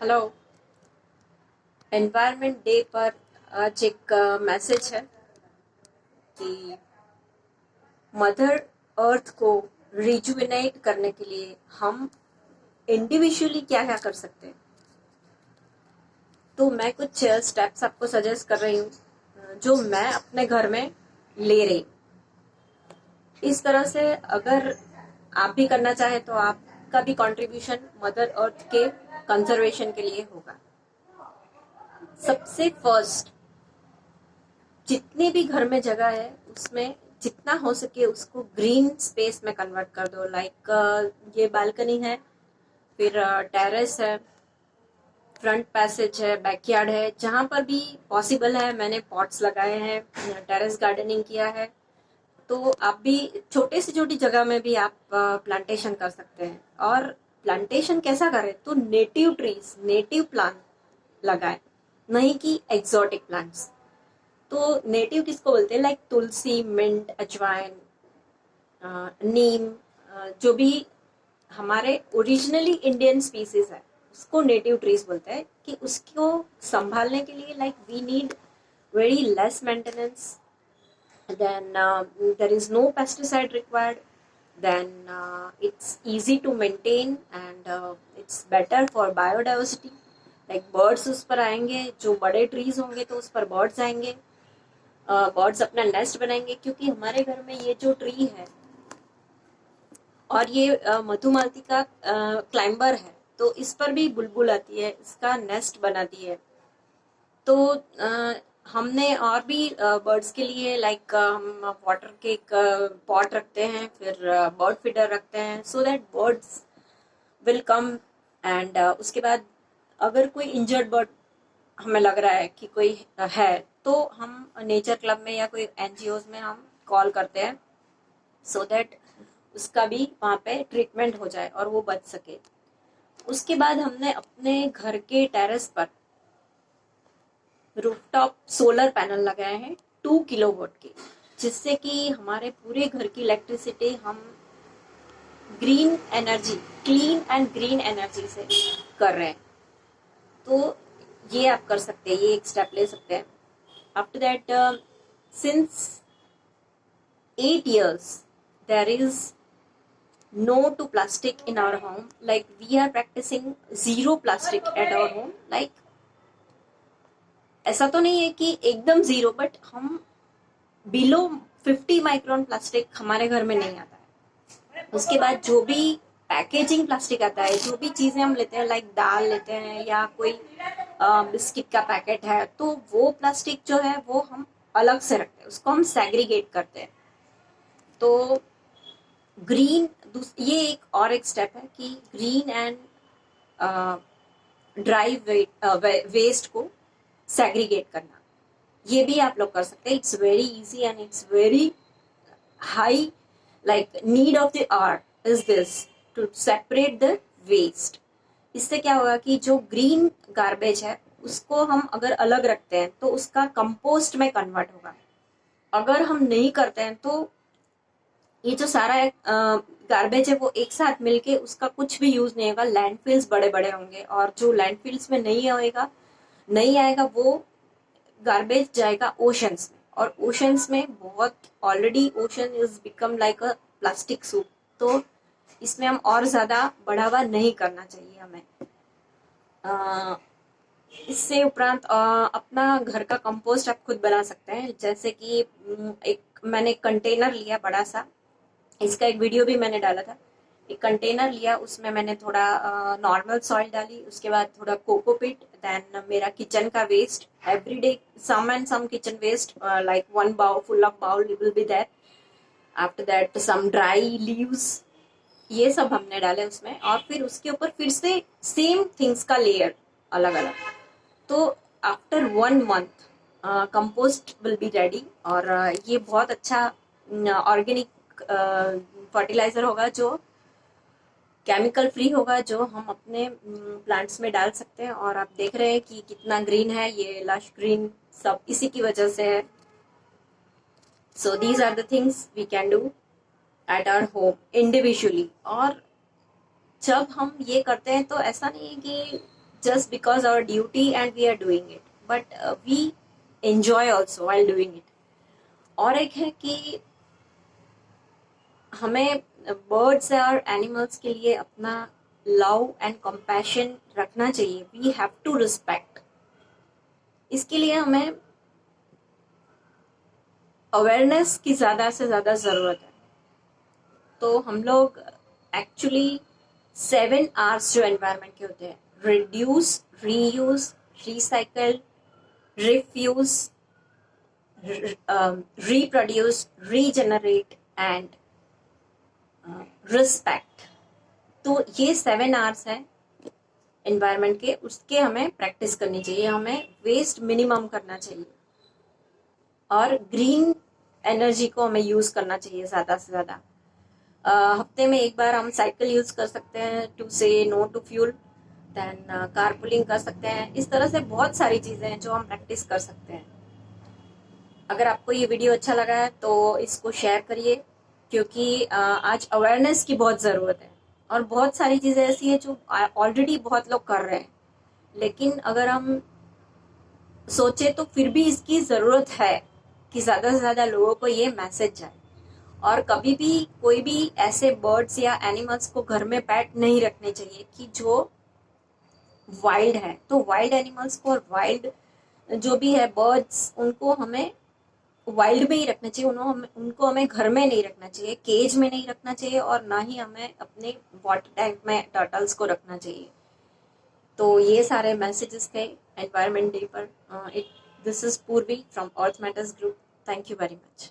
Hello. Environment day पर आज एक मैसेज है कि मदर अर्थ को रिजुविनेट करने के लिए हम इंडिविजुअली क्या क्या कर सकते हैं। तो मैं कुछ स्टेप्स आपको सजेस्ट कर रही हूँ जो मैं अपने घर में ले रही हूँ। इस तरह से अगर आप भी करना चाहे तो आपका भी कंट्रीब्यूशन मदर अर्थ के कंजर्वेशन के लिए होगा। सबसे फर्स्ट, जितनी भी घर में जगह है उसमें जितना हो सके उसको ग्रीन स्पेस में कन्वर्ट कर दो। लाइक ये बालकनी है, फिर टेरेस है, फ्रंट पैसेज है, बैकयार्ड है, जहां पर भी पॉसिबल है मैंने पॉट्स लगाए हैं, टेरेस गार्डनिंग किया है। तो आप भी छोटे से छोटी जगह में भी आप प्लांटेशन कर सकते हैं। और प्लांटेशन कैसा करें तो नेटिव ट्रीज, नेटिव प्लांट लगाए, नहीं कि एक्सोटिक प्लांट्स। तो नेटिव किसको बोलते हैं? लाइक तुलसी, मिंट, अजवाइन, नीम, जो भी हमारे ओरिजिनली इंडियन स्पीसीज है उसको नेटिव ट्रीज बोलते हैं। कि उसको संभालने के लिए like we need very less maintenance, then there is no pesticide required, then it's easy to maintain and it's better for biodiversity. Like birds उस पर आएंगे, जो बड़े ट्रीज होंगे तो उस पर बर्ड्स आएंगे, बर्ड्स अपना नेस्ट बनाएंगे। क्योंकि हमारे घर में ये जो ट्री है और ये मधुमालती का क्लाइंबर है, तो इस पर भी बुलबुल आती है, इसका नेस्ट बनाती है। तो हमने और भी बर्ड्स के लिए लाइक हम वाटर के एक पॉट रखते हैं, फिर बर्ड फीडर रखते हैं, so that birds will come. And उसके बाद अगर कोई इंजर्ड बर्ड हमें लग रहा है कि कोई है, तो हम नेचर क्लब में या कोई एनजीओज में हम कॉल करते हैं, सो दैट उसका भी वहाँ पे ट्रीटमेंट हो जाए और वो बच सके। उसके बाद हमने अपने घर के टेरेस पर रूफटॉप सोलर पैनल लगाए हैं 2 किलोवाट के, जिससे कि हमारे पूरे घर की इलेक्ट्रिसिटी हम green energy, clean and green energy से कर रहे हैं। तो ये आप कर सकते हैं, ये एक स्टेप ले सकते हैं। After that, since 8 years there is no to plastic in our home. Like we are practicing zero plastic at our home. Like ऐसा तो नहीं है कि एकदम जीरो, बट हम बिलो 50 माइक्रोन प्लास्टिक हमारे घर में नहीं आता है। उसके बाद जो भी पैकेजिंग प्लास्टिक आता है, जो भी चीजें हम लेते हैं, लाइक दाल लेते हैं या कोई बिस्किट का पैकेट है, तो वो प्लास्टिक जो है वो हम अलग से रखते हैं, उसको हम सेग्रीगेट करते हैं। तो ग्रीन, ये एक स्टेप है कि ग्रीन एंड ड्राई वेस्ट को सेग्रीगेट करना। ये भी आप लोग कर सकते हैं। It's very easy and it's very high, like need of the hour is this, to separate the waste. इससे क्या होगा कि जो ग्रीन गार्बेज है उसको हम अगर अलग रखते हैं तो उसका कंपोस्ट में कन्वर्ट होगा। अगर हम नहीं करते हैं तो ये जो सारा गार्बेज है वो एक साथ मिलके उसका कुछ भी यूज नहीं होगा। लैंडफिल्स बड़े बड़े होंगे और जो लैंडफिल्स में नहीं आएगा वो गार्बेज जाएगा ओशंस में, और ओशंस में बहुत, already ocean is become like a plastic soup. तो इसमें हम और ज्यादा बढ़ावा नहीं करना चाहिए हमें। इससे उपरांत अपना घर का कंपोस्ट आप खुद बना सकते हैं। जैसे कि एक मैंने कंटेनर लिया बड़ा सा, इसका एक वीडियो भी मैंने डाला था। एक कंटेनर लिया, उसमें मैंने थोड़ा नॉर्मल सॉइल डाली, उसके बाद थोड़ा कोकोपीट, देन मेरा किचन का waste, everyday some and some kitchen waste, like 1 bowl full of bowl will be there. After that some dry leaves, ये सब हमने डाले उसमें, और फिर उसके ऊपर फिर से सेम थिंग्स का लेयर अलग अलग। तो after 1 month compost will be ready. और ये बहुत अच्छा ऑर्गेनिक फर्टिलाइजर होगा, जो केमिकल फ्री होगा, जो हम अपने प्लांट्स में डाल सकते हैं। और आप देख रहे हैं कि कितना ग्रीन है, ये लश ग्रीन सब इसी की वजह से है। So these are the things we can do at our home individually. और जब हम ये करते हैं तो ऐसा नहीं है कि just because our duty and we are doing it, but we enjoy also while doing it. और एक है कि हमें बर्ड्स और एनिमल्स के लिए अपना लव एंड कंपैशन रखना चाहिए. We have to respect. इसके लिए हमें अवेयरनेस की ज्यादा से ज्यादा जरूरत है. तो हम लोग एक्चुअली 7 R's जो एनवायरनमेंट के होते हैं, reduce, reuse, recycle, refuse, reproduce, regenerate and respect. तो ये 7 R's हैं एनवायरनमेंट के, उसके हमें प्रैक्टिस करनी चाहिए. हमें वेस्ट मिनिमम करना चाहिए और ग्रीन एनर्जी को हमें यूज करना चाहिए ज्यादा से ज्यादा. हफ्ते में एक बार हम साइकिल यूज कर सकते हैं to say no to fuel. Then carpooling कर सकते हैं. इस तरह से बहुत सारी चीजें हैं जो हम प्रैक्टिस कर सकते हैं. अगर आपको ये वीडियो अच्छा लगा है तो इसको शेयर करिए, क्योंकि आज अवेयरनेस की बहुत ज़रूरत है. और बहुत सारी चीज़ें ऐसी हैं जो ऑलरेडी बहुत लोग कर रहे हैं, लेकिन अगर हम सोचे तो फिर भी इसकी ज़रूरत है कि ज़्यादा से ज़्यादा लोगों को ये मैसेज जाए. और कभी भी कोई भी ऐसे बर्ड्स या एनिमल्स को घर में पेट नहीं रखने चाहिए कि जो वाइल्ड है. तो वाइल्ड एनिमल्स को और वाइल्ड जो भी है बर्ड्स, उनको हमें वाइल्ड में ही रखना चाहिए. उनको हमें घर में नहीं रखना चाहिए, केज में नहीं रखना चाहिए, और ना ही हमें अपने वाटर टैंक में टर्टल्स को रखना चाहिए. तो ये सारे मैसेजेस थे एनवायरनमेंट डे पर. दिस इज पूर्वी from earth matters group. Thank you very much.